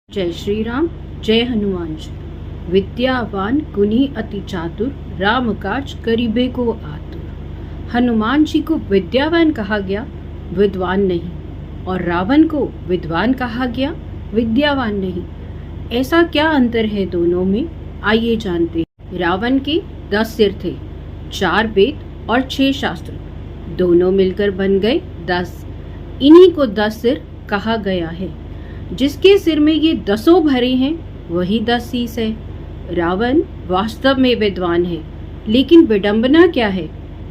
जय श्री राम। जय हनुमान जी। विद्यावान गुणी अति चातुर, राम काज करिबे को आतुर। हनुमान जी को विद्यावान कहा गया, विद्वान नहीं, और रावण को विद्वान कहा गया, विद्यावान नहीं। ऐसा क्या अंतर है दोनों में, आइए जानते हैं। रावण के 10 सिर थे, 4 वेद और 6 शास्त्र, दोनों मिलकर बन गए 10। इन्हीं को 10 सिर कहा गया है। जिसके सिर में ये 10 भरे हैं वही 10 शीश है। रावण वास्तव में विद्वान है, लेकिन विडंबना क्या है,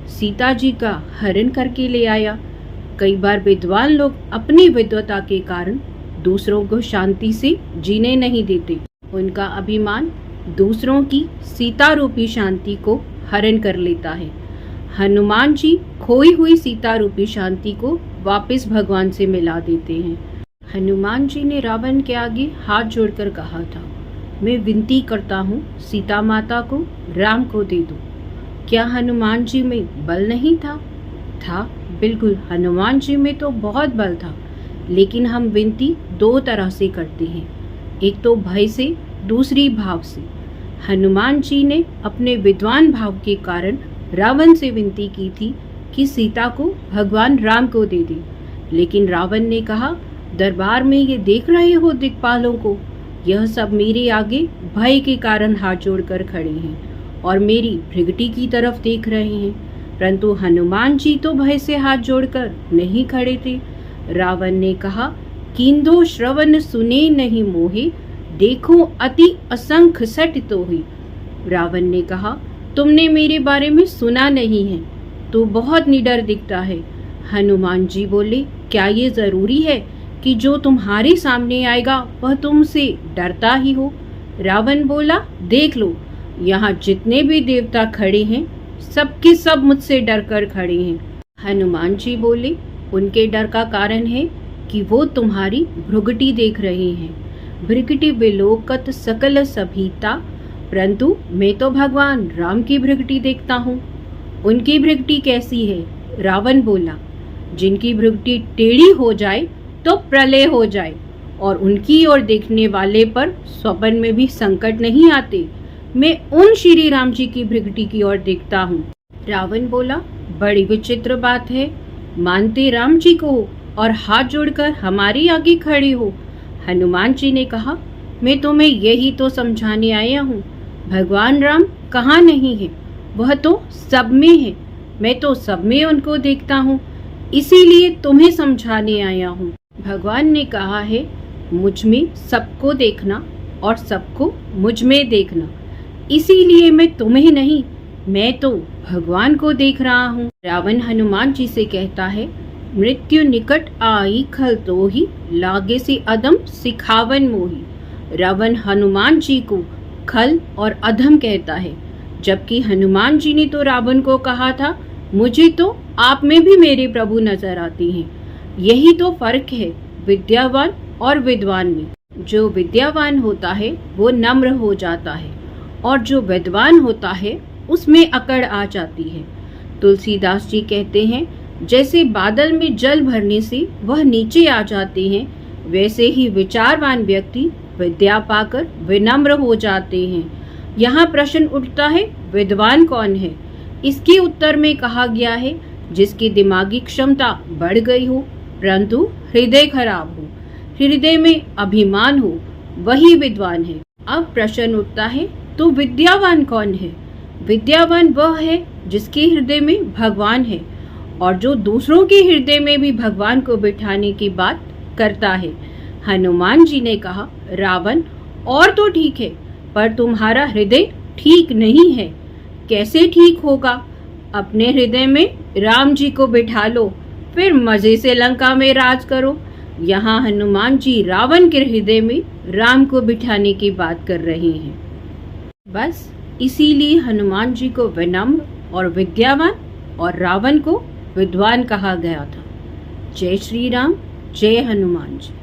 सीता जी का हरण करके ले आया। कई बार विद्वान लोग अपनी विद्वता के कारण दूसरों को शांति से जीने नहीं देते। उनका अभिमान दूसरों की सीता रूपी शांति को हरण कर लेता है। हनुमान जी खोई हुई सीता रूपी शांति को वापस भगवान से मिला देते हैं। हनुमान जी ने रावण के आगे हाथ जोड़कर कहा था, मैं विनती करता हूँ सीता माता को राम को दे दो। क्या हनुमान जी में बल नहीं था? था, बिल्कुल। हनुमान जी में तो बहुत बल था, लेकिन हम विनती 2 तरह से करते हैं, एक तो भय से, दूसरी भाव से। हनुमान जी ने अपने विद्वान भाव के कारण रावण से विनती की थी कि सीता को भगवान राम को दे दे, लेकिन रावण ने कहा, दरबार में ये देख रहे हो दिक्पालों को, यह सब मेरे आगे भय के कारण हाथ जोड़कर खड़े हैं और मेरी भृगटी की तरफ देख रहे हैं, परंतु हनुमान जी तो भय से हाथ जोड़कर नहीं खड़े थे। रावण ने कहा, कींदो श्रवण सुने नहीं मोहे, देखो अति असंख्य सट तोहि। रावण ने कहा, तुमने मेरे बारे में सुना नहीं है, तो बहुत निडर दिखता है। हनुमान जी बोले, क्या ये जरूरी है कि जो तुम्हारे सामने आएगा वह तुमसे डरता ही हो? रावण बोला, देख लो, यहाँ जितने भी देवता खड़े हैं सबके सब मुझसे डरकर खड़े हैं। हनुमान जी बोले, उनके डर का कारण है कि वो तुम्हारी भृगटी देख रहे हैं। भृगटी विलोकत सकल सभीता, परंतु मैं तो भगवान राम की भृगटी देखता हूँ। उनकी भृगटी कैसी है? रावण बोला, जिनकी भृगटी टेढ़ी हो जाए तो प्रलय हो जाए, और उनकी ओर देखने वाले पर स्वप्न में भी संकट नहीं आते। मैं उन श्री राम जी की भृगटी की ओर देखता हूँ। रावण बोला, बड़ी विचित्र बात है, मानते राम जी को और हाथ जोड़कर हमारे आगे खड़े हो। हनुमान जी ने कहा, मैं तुम्हें यही तो समझाने आया हूँ, भगवान राम कहाँ नहीं है, वह तो सब में है, मैं तो सब में उनको देखता हूँ, इसीलिए तुम्हें समझाने आया हूँ। भगवान ने कहा है, मुझ में सबको देखना और सबको मुझ में देखना, इसीलिए मैं तुम्हें नहीं, मैं तो भगवान को देख रहा हूँ। रावण हनुमान जी से कहता है, मृत्यु निकट आई खल तो ही, लागे से अदम सिखावन मोही। रावण हनुमान जी को खल और अधम कहता है, जबकि हनुमान जी ने तो रावण को कहा था, मुझे तो आप में भी मेरे प्रभु नजर आते हैं। यही तो फर्क है विद्यावान और विद्वान में। जो विद्यावान होता है वो नम्र हो जाता है, और जो विद्वान होता है उसमें अकड़ आ जाती है। तुलसीदास जी कहते हैं, जैसे बादल में जल भरने से वह नीचे आ जाते हैं, वैसे ही विचारवान व्यक्ति विद्या पाकर विनम्र हो जाते हैं। यहाँ प्रश्न उठता है, विद्वान कौन है? इसके उत्तर में कहा गया है, जिसकी दिमागी क्षमता बढ़ गई हो परंतु हृदय खराब हो, हृदय में अभिमान हो, वही विद्वान है। अब प्रश्न उठता है, तो विद्यावान कौन है? विद्यावान वह है जिसके हृदय में भगवान है, और जो दूसरों के हृदय में भी भगवान को बिठाने की बात करता है। हनुमान जी ने कहा, रावण और तो ठीक है, पर तुम्हारा हृदय ठीक नहीं है। कैसे ठीक होगा? अपने हृदय में राम जी को बिठा लो, फिर मजे से लंका में राज करो। यहाँ हनुमान जी रावण के हृदय में राम को बिठाने की बात कर रहे हैं। बस इसीलिए हनुमान जी को विनम्र और विद्यावान और रावण को विद्वान कहा गया था। जय श्री राम। जय हनुमान जी।